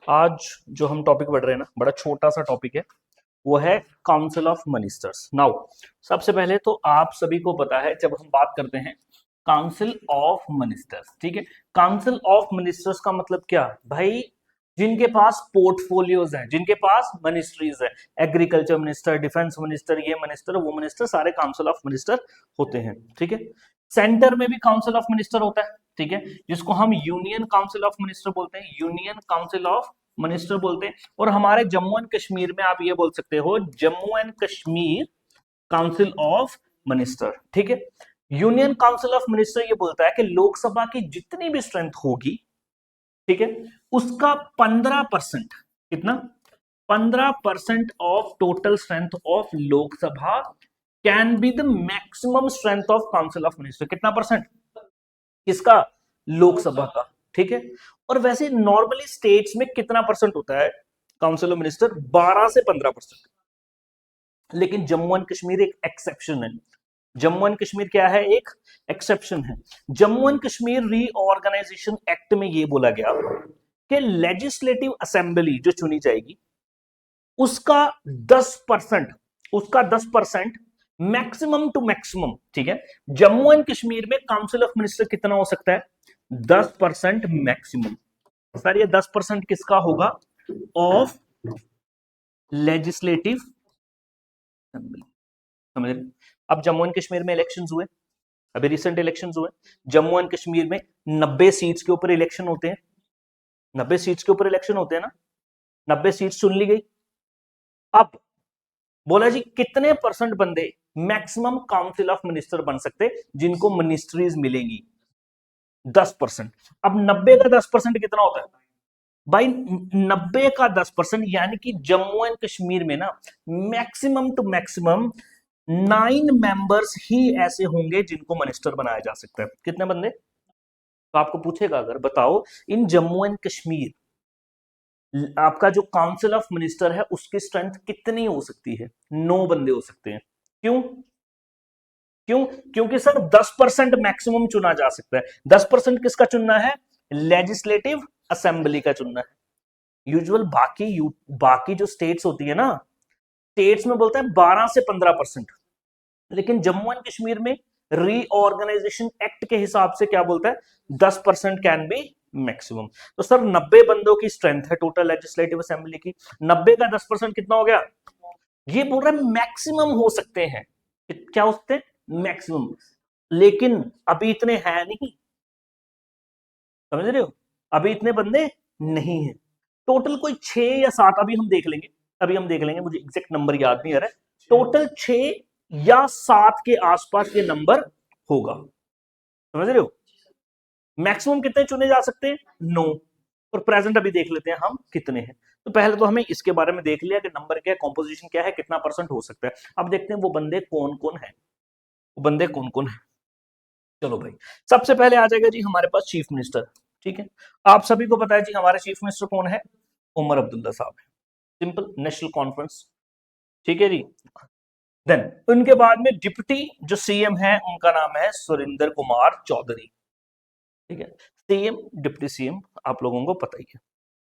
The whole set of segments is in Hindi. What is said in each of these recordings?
आज जो हम टॉपिक पढ़ रहे हैं ना, बड़ा छोटा सा टॉपिक है। वो है काउंसिल ऑफ मिनिस्टर्स। नाउ सबसे पहले तो आप सभी को पता है, जब हम बात करते हैं काउंसिल ऑफ मिनिस्टर्स, ठीक है, काउंसिल ऑफ मिनिस्टर्स का मतलब क्या भाई? जिनके पास पोर्टफोलियोज हैं, जिनके पास मिनिस्ट्रीज है, एग्रीकल्चर मिनिस्टर, डिफेंस मिनिस्टर, ये मिनिस्टर, वो मिनिस्टर, सारे काउंसिल ऑफ मिनिस्टर होते हैं, ठीक है। सेंटर में भी काउंसिल ऑफ मिनिस्टर होता है, ठीक है, जिसको हम यूनियन काउंसिल ऑफ मिनिस्टर बोलते हैं, यूनियन काउंसिल ऑफ मिनिस्टर बोलते हैं। और हमारे जम्मू एंड कश्मीर में आप ये बोल सकते हो Jammu and Kashmir council of minister, ठीक है। यूनियन काउंसिल ऑफ मिनिस्टर ये बोलता है कि लोकसभा की जितनी भी स्ट्रेंथ होगी, ठीक है, उसका 15%, कितना? 15% of total strength of Lok Sabha can be the maximum strength of council of minister. कितना परसेंट? किसका? लोकसभा का, ठीक है। और वैसे नॉर्मली स्टेट्स में कितना परसेंट होता है काउंसिल ऑफ मिनिस्टर? 12 से 15%। लेकिन जम्मू एंड कश्मीर एक एक्सेप्शन है। जम्मू एंड कश्मीर क्या है? एक एक्सेप्शन है। Jammu and Kashmir reorganisation act में यह बोला गया कि लेजिस्लेटिव असेंबली जो चुनी जाएगी उसका 10%, उसका 10% मैक्सिमम टू मैक्सिमम, ठीक है। जम्मू एंड कश्मीर में काउंसिल ऑफ मिनिस्टर कितना हो सकता है? 10% मैक्सिमम। सर ये 10% किसका होगा? Of legislative assembly. समझ रहे? अब जम्मू एंड कश्मीर में इलेक्शंस हुए, अभी रिसेंट इलेक्शंस हुए। जम्मू एंड कश्मीर में 90 सीट्स के ऊपर इलेक्शन होते हैं, 90 सीट्स के ऊपर इलेक्शन होते हैं ना, 90 सीट्स चुन ली गई। अब बोला जी कितने परसेंट बंदे मैक्सिमम काउंसिल ऑफ मिनिस्टर बन सकते जिनको मिनिस्ट्रीज मिलेंगी? 10%। अब 90 का 10% कितना होता है भाई? 90 का 10% यानी कि जम्मू एंड कश्मीर में ना मैक्सिमम टू मैक्सिमम 9 मेंबर्स ही ऐसे होंगे जिनको मिनिस्टर बनाया जा सकता है। कितने बंदे? तो आपको पूछेगा अगर बताओ इन जम्मू एंड कश्मीर आपका जो काउंसिल ऑफ मिनिस्टर है उसकी स्ट्रेंथ कितनी हो सकती है? 9 बंदे हो सकते हैं। क्यों? क्यों? क्योंकि सर 10% मैक्सिमम चुना जा सकता है। 10% किसका चुनना है? लेजिस्लेटिव असेंबली का चुनना है। यूजुअल बाकी जो स्टेट्स होती है ना, स्टेट्स में बोलता है 12 से 15%, लेकिन जम्मू एंड कश्मीर में रीऑर्गेनाइजेशन एक्ट के हिसाब से क्या बोलता है? 10% कैन बी मैक्सिमम। तो सर 90 बंदों की स्ट्रेंथ है टोटल लेजिस्लेटिव असेंबली की। 90 का 10% कितना हो गया? ये बोल रहा है मैक्सिमम हो सकते हैं। क्या हो सकते हैं? मैक्सिमम। लेकिन अभी इतने हैं नहीं, समझ रहे हो? अभी इतने बंदे नहीं है। टोटल कोई 6 या 7, अभी हम देख लेंगे, अभी हम देख लेंगे, मुझे एग्जैक्ट नंबर याद नहीं आ रहा है। टोटल 6 या 7 के आसपास ये नंबर होगा, समझ रहे हो? मैक्सिमम कितने चुने जा सकते हैं? 9। और प्रेजेंट अभी देख लेते हैं हम कितने हैं। तो पहले तो हमें इसके बारे में देख लिया कि नंबर क्या है, कॉम्पोजिशन क्या है, कितना परसेंट हो सकता है। अब देखते हैं वो बंदे कौन कौन है, वो बंदे कौन कौन है। चलो भाई, सबसे पहले आ जाएगा जी हमारे पास चीफ मिनिस्टर, ठीक है। आप सभी को पता है जी हमारे चीफ मिनिस्टर कौन है? उमर अब्दुल्ला साहब है। सिंपल, नेशनल कॉन्फ्रेंस, ठीक है जी। देन उनके बाद में डिप्टी जो सीएम है उनका नाम है सुरेंद्र कुमार चौधरी, ठीक है। सीएम, डिप्टी सीएम आप लोगों को पता ही है।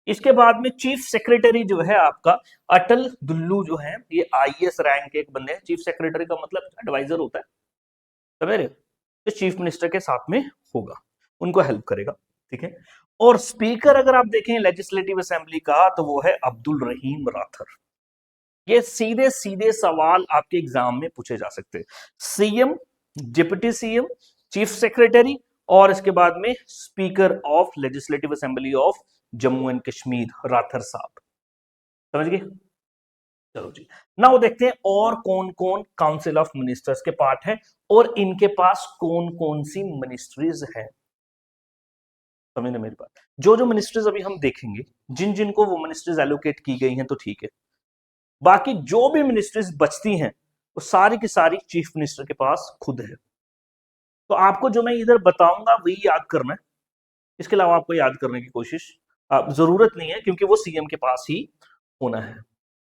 इसके बाद में चीफ सेक्रेटरी जो है आपका अटल दुल्लू जो है, ये आईएएस रैंक के एक बंदे हैं। चीफ सेक्रेटरी का मतलब एडवाइजर होता है, समझ रहे हो? तो चीफ मिनिस्टर के साथ में होगा, उनको हेल्प करेगा, ठीक है। और स्पीकर अगर आप देखें लेजिस्लेटिव असेंबली का तो वो है अब्दुल रहीम राठर। ये सीधे सीधे सवाल आपके एग्जाम में पूछे जा सकते हैं। CM, deputy CM, chief secretary और इसके बाद में speaker of legislative assembly of Jammu and Kashmir Rather साहब, समझ गए? चलो जी, नाउ देखते हैं और कौन कौन काउंसिल ऑफ मिनिस्टर्स के पार्ट है और इनके पास कौन कौन सी मिनिस्ट्रीज है। समझ मेरी बात? जो जो मिनिस्ट्रीज अभी हम देखेंगे, जिन जिन को वो मिनिस्ट्रीज एलोकेट की गई हैं तो ठीक है, बाकी जो भी मिनिस्ट्रीज बचती हैं वो सारी की सारी चीफ मिनिस्टर के पास खुद है। तो आपको जो मैं इधर बताऊंगा वही याद करना है, इसके अलावा आपको याद करने की कोशिश जरूरत नहीं है, क्योंकि वो सीएम के पास ही होना है।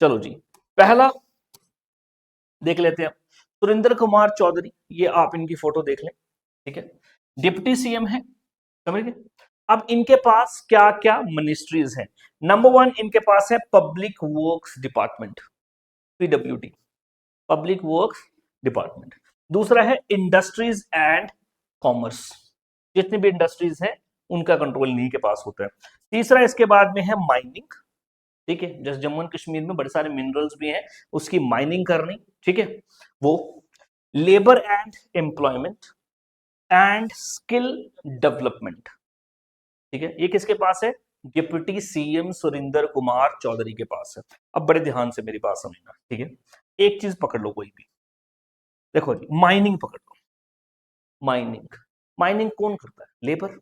चलो जी, पहला देख लेते हैं सुरेंद्र कुमार चौधरी, ये आप इनकी फोटो देख लें, ठीक है। डिप्टी सीएम है, समझ गए? अब इनके पास क्या क्या मिनिस्ट्रीज हैं? नंबर 1 इनके पास है public works department, PWD, public works department. दूसरा है इंडस्ट्रीज एंड कॉमर्स, जितनी भी इंडस्ट्रीज हैं उनका कंट्रोल इन्हीं के पास होता है। तीसरा इसके बाद में है माइनिंग, ठीक है, जैसे जम्मू एंड कश्मीर में बड़े सारे मिनरल्स भी हैं, उसकी माइनिंग करनी, ठीक है, वो। Labour and employment and skill development, ठीक है, ये किसके पास है? डिप्टी सीएम सुरिंदर कुमार चौधरी के पास है। अब बड़े ध्यान से मेरी बात समझना, ठीक है, एक चीज पकड़ लो कोई भी, देखो जी, माइनिंग पकड़ लो। माइनिंग, माइनिंग कौन करता है? लेबर।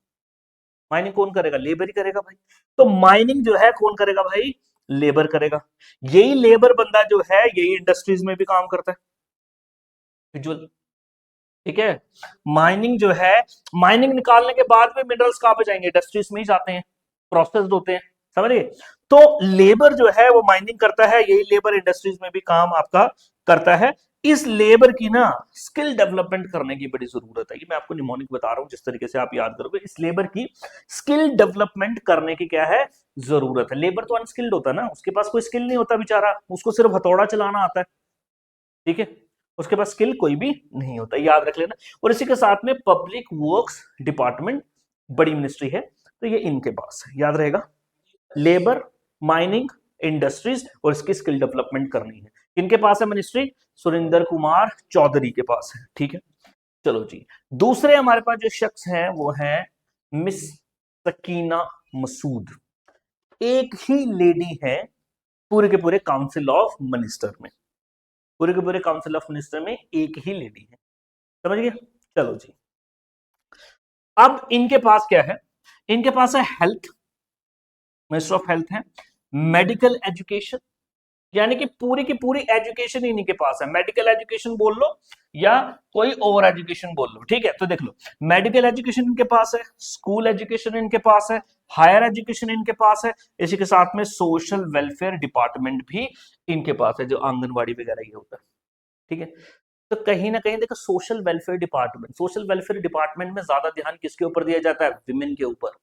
माइनिंग कौन करेगा? लेबर ही करेगा भाई। तो माइनिंग जो है कौन करेगा भाई? लेबर करेगा। यही लेबर बंदा जो है यही इंडस्ट्रीज में भी काम करता है, विजुअल, ठीक है। माइनिंग जो है, माइनिंग निकालने के बाद में मिनरल्स कहां पे जाएंगे? इंडस्ट्रीज में ही जाते हैं, प्रोसेस्ड होते हैं, समझिए। तो लेबर जो है वो माइनिंग करता है, यही लेबर इंडस्ट्रीज में भी काम आपका करता है। इस लेबर की ना स्किल डेवलपमेंट करने की बड़ी जरूरत है। ये मैं आपको निमोनिक बता रहा हूं, जिस तरीके से आप याद करोगे, इस लेबर की स्किल डेवलपमेंट करने की क्या है? जरूरत है। लेबर तो अनस्किल्ड होता है ना, उसके पास कोई स्किल नहीं होता बेचारा, उसको सिर्फ हथौड़ा चलाना आता है, ठीक है, उसके पास स्किल कोई भी नहीं होता, याद रख लेना। और इसी के साथ में पब्लिक वर्क्स डिपार्टमेंट बड़ी मिनिस्ट्री है, तो ये इनके पास है, याद रहेगा। लेबर, माइनिंग, इंडस्ट्रीज और इसकी स्किल डेवलपमेंट करनी है, इनके पास है मिनिस्ट्री, सुरिंदर कुमार चौधरी के पास है, ठीक है। चलो जी, दूसरे हमारे पास जो शख्स हैं वो है मिस सकीना मसूद। एक ही लेडी है पूरे के पूरे काउंसिल ऑफ मिनिस्टर में, पूरे के पूरे काउंसिल ऑफ मिनिस्टर में एक ही लेडी है, समझ गए। चलो जी, अब इनके पास क्या है? इनके पास है हेल्थ, मिनिस्टर ऑफ हेल्थ है। मेडिकल एजुकेशन, यानी कि पूरी की पूरी एजुकेशन इन्हीं के पास है। मेडिकल एजुकेशन बोल लो या कोई और एजुकेशन बोल लो, ठीक है। तो देख लो, मेडिकल एजुकेशन इनके पास है, स्कूल एजुकेशन इनके पास है, हायर एजुकेशन इनके पास है, इसी के साथ में सोशल वेलफेयर डिपार्टमेंट भी इनके पास है, जो आंगनवाड़ी वगैरह ये होता है, ठीक है। तो कहीं ना कहीं देखो, social welfare department, social welfare department में ज्यादा ध्यान किसके ऊपर दिया जाता है? विमेन के ऊपर।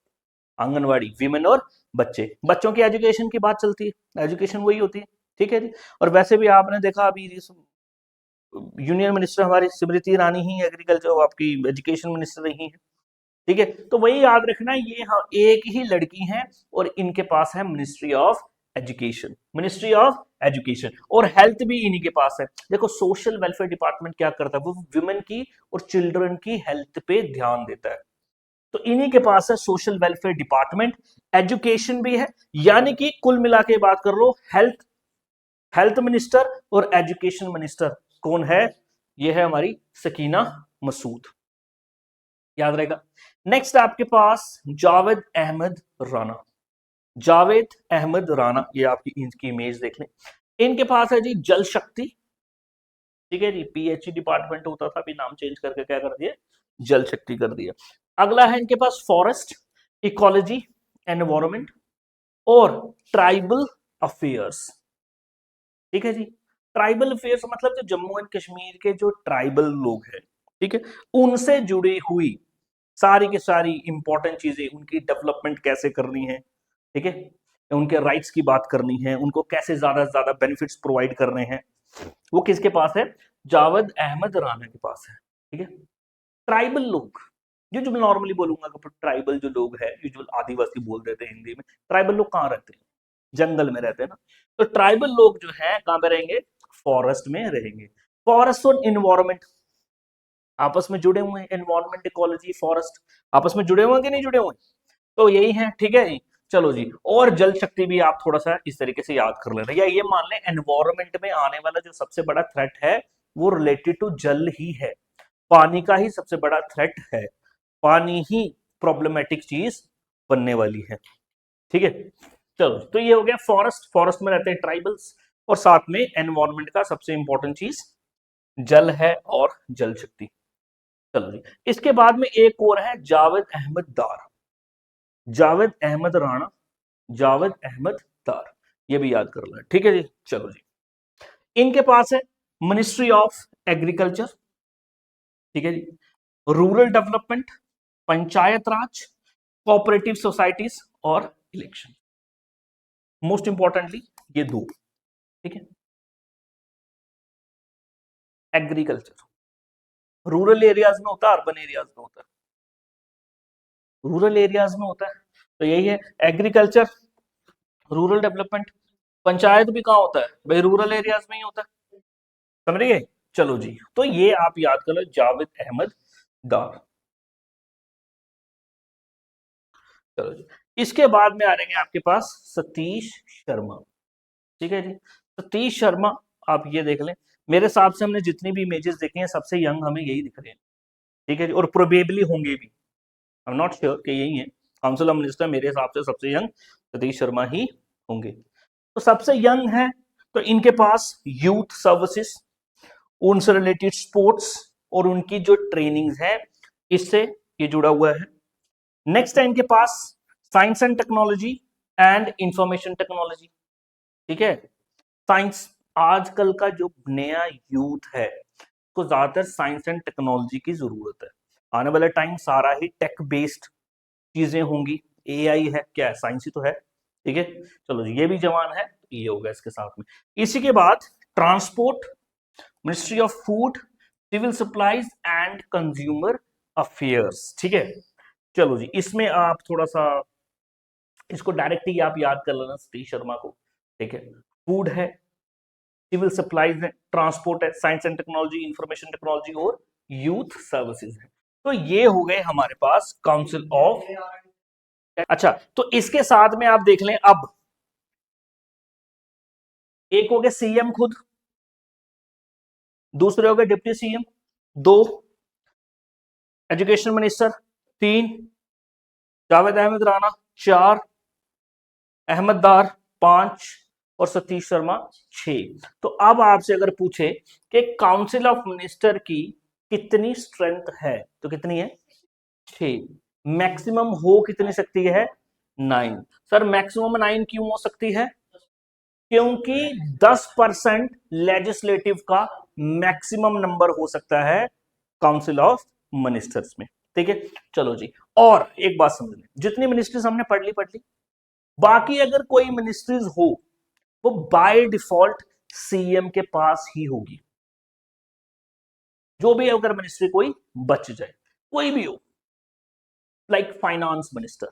आंगनवाड़ी, विमेन और बच्चे, बच्चों की एजुकेशन की बात चलती है, एजुकेशन वही होती है, ठीक है जी। और वैसे भी आपने देखा अभी यूनियन मिनिस्टर हमारी स्मृति ईरानी ही एग्रीकल्चर, आपकी एजुकेशन मिनिस्टर रही है, ठीक है। तो वही याद रखना, ये हाँ एक ही लड़की है और इनके पास है ministry of education, ministry of education. और हेल्थ भी इन्हीं के पास है। देखो, सोशल वेलफेयर डिपार्टमेंट क्या करता है? वो विमेन की और चिल्ड्रन की हेल्थ पे ध्यान देता है, तो इन्हीं के पास है सोशल वेलफेयर डिपार्टमेंट। एजुकेशन भी है, यानी कि कुल मिला के बात कर लो, हेल्थ, हेल्थ मिनिस्टर और एजुकेशन मिनिस्टर कौन है? ये है हमारी सकीना मसूद, याद रहेगा। नेक्स्ट आपके पास जावेद अहमद राणा, जावेद अहमद राणा, ये आपकी इनकी इमेज देख लें। इनके पास है जी जल शक्ति, ठीक है जी, पीएचई डिपार्टमेंट होता था, अभी नाम चेंज करके क्या कर दिया? जल शक्ति कर दिया। अगला है इनके पास फॉरेस्ट, इकोलॉजी, एनवायरमेंट और ट्राइबल अफेयर्स, ठीक है जी। ट्राइबल अफेयर्स मतलब जो जम्मू एंड कश्मीर के जो ट्राइबल लोग हैं, ठीक है, उनसे जुड़ी हुई सारी की सारी इंपॉर्टेंट चीजें, उनकी डेवलपमेंट कैसे करनी है, ठीक है, उनके राइट्स की बात करनी है, उनको कैसे ज्यादा से ज्यादा बेनिफिट्स प्रोवाइड करने हैं, वो किसके पास है? जावेद अहमद राणा के पास है, ठीक है। ट्राइबल लोग, ये जो मैं नॉर्मली बोलूंगा कि ट्राइबल जो लोग हैं, यूजुअल आदिवासी बोल देते हैं हिंदी में, ट्राइबल लोग कहाँ रहते हैं? जंगल में रहते हैं ना। तो ट्राइबल लोग जो है कहां पे रहेंगे? फॉरेस्ट में रहेंगे। फॉरेस्ट और इन्वायरमेंट आपस में जुड़े हुए हैं, एनवायरमेंट, इकोलॉजी, फॉरेस्ट आपस में जुड़े हुए हैं कि नहीं जुड़े हुए? तो यही है, ठीक है जी। चलो जी, और जल शक्ति भी आप थोड़ा सा इस तरीके से याद कर लेना, या ये मान लें एनवायरमेंट में आने वाला जो सबसे बड़ा थ्रेट है वो रिलेटेड टू जल ही है, पानी का ही सबसे बड़ा थ्रेट है, पानी ही प्रॉब्लमेटिक चीज बनने वाली है, ठीक है। चलो, तो ये हो गया फॉरेस्ट, फॉरेस्ट में रहते हैं ट्राइबल्स, और साथ में एनवायरमेंट का सबसे इंपॉर्टेंट चीज जल है और जल शक्ति। चलो जी, इसके बाद में एक और है जावेद अहमद दार, जावेद अहमद राणा, जावेद अहमद दार, ये भी याद कर लें, ठीक है जी। चलो जी, इनके पास है मिनिस्ट्री ऑफ एग्रीकल्चर, ठीक है जी, रूरल डेवलपमेंट, पंचायत राज कोऑपरेटिव सोसाइटीज और इलेक्शन, मोस्ट इंपॉर्टेंटली ये दो, ठीक है। एग्रीकल्चर रूरल एरियाज में होता है, अर्बन एरियाज में होता है? रूरल एरियाज में होता है, तो यही है एग्रीकल्चर, रूरल डेवलपमेंट। पंचायत भी कहाँ होता है भाई? रूरल एरियाज में ही होता है, समझ गए? चलो जी, तो ये आप याद कर लो, जावेद अहमद दार। चलो जी, इसके बाद में आ रहेंगे आपके पास सतीश शर्मा, ठीक है जी। सतीश शर्मा, आप ये देख लें, मेरे हिसाब से हमने जितनी भी इमेजेस देखी हैं सबसे यंग हमें यही दिख रहे हैं, ठीक है जी, और प्रोबेबली होंगे भी, आई एम नॉट श्योर कि यही है। काउंसिल ऑफ मिनिस्टर मेरे हिसाब से सबसे यंग सतीश शर्मा ही होंगे। तो सबसे यंग है, तो इनके पास यूथ सर्विसेज, उनसे रिलेटेड स्पोर्ट्स और उनकी जो ट्रेनिंग है इससे ये जुड़ा हुआ है। नेक्स्ट है इनके पास science and technology and information technology, ठीक है। साइंस, आजकल का जो नया यूथ है उसको ज्यादातर साइंस एंड टेक्नोलॉजी की जरूरत है। आने वाला टाइम सारा ही टेक बेस्ड चीजें होंगी, एआई है, क्या है, साइंस ही तो है, ठीक है। चलो ये भी जवान है, ये होगा इसके साथ में। इसी के बाद transport, ministry of food, civil supplies and consumer affairs, ठीक है। चलो जी, इसमें आप थोड़ा सा इसको डायरेक्टली आप याद कर लेना सतीश शर्मा को, ठीक है। फूड है, सिविल सप्लाईज है, ट्रांसपोर्ट है, science and technology, information technology और यूथ सर्विसेज है। तो ये हो गए हमारे पास काउंसिल ऑफ। अच्छा, तो इसके साथ में आप देख लें, अब एक हो गया सीएम खुद, दूसरे हो गए डिप्टी सीएम, दो एजुकेशन मिनिस्टर, तीन जावेद अहमद राणा, चार अहमद दार, पांच और सतीश शर्मा, छह। तो अब आपसे अगर पूछे कि काउंसिल ऑफ मिनिस्टर की कितनी स्ट्रेंथ है, तो कितनी है? 6। मैक्सिमम हो कितनी सकती है? 9। सर मैक्सिमम 9 क्यों हो सकती है? क्योंकि 10% लेजिस्लेटिव का मैक्सिमम नंबर हो सकता है काउंसिल ऑफ मिनिस्टर्स में, ठीक है। चलो जी, और एक बात समझ लें, जितनी मिनिस्ट्रीज हमने पढ़ ली, बाकी अगर कोई मिनिस्ट्रीज हो वो बाय डिफॉल्ट सीएम के पास ही होगी। जो भी अगर मिनिस्ट्री कोई बच जाए, कोई भी हो, like finance minister,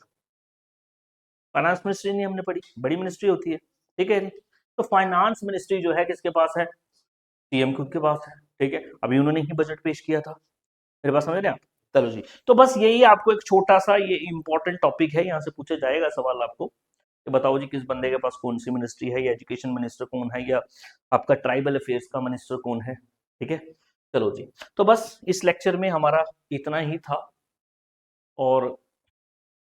finance ministry नहीं हमने पढ़ी, बड़ी मिनिस्ट्री होती है, ठीक है। तो फाइनेंस मिनिस्ट्री जो है किसके पास है? सीएम खुद के पास है, ठीक है। अभी उन्होंने ही बजट पेश किया था, मेरे पास समझ रहे हैं आप? चलो जी, तो बस यही आपको एक छोटा सा ये इंपॉर्टेंट टॉपिक है, यहाँ से पूछा जाएगा सवाल आपको कि बताओ जी किस बंदे के पास कौन सी मिनिस्ट्री है, या एजुकेशन मिनिस्टर कौन है, या आपका ट्राइबल अफेयर्स का मिनिस्टर कौन है, ठीक है। चलो जी, तो बस इस लेक्चर में हमारा इतना ही था, और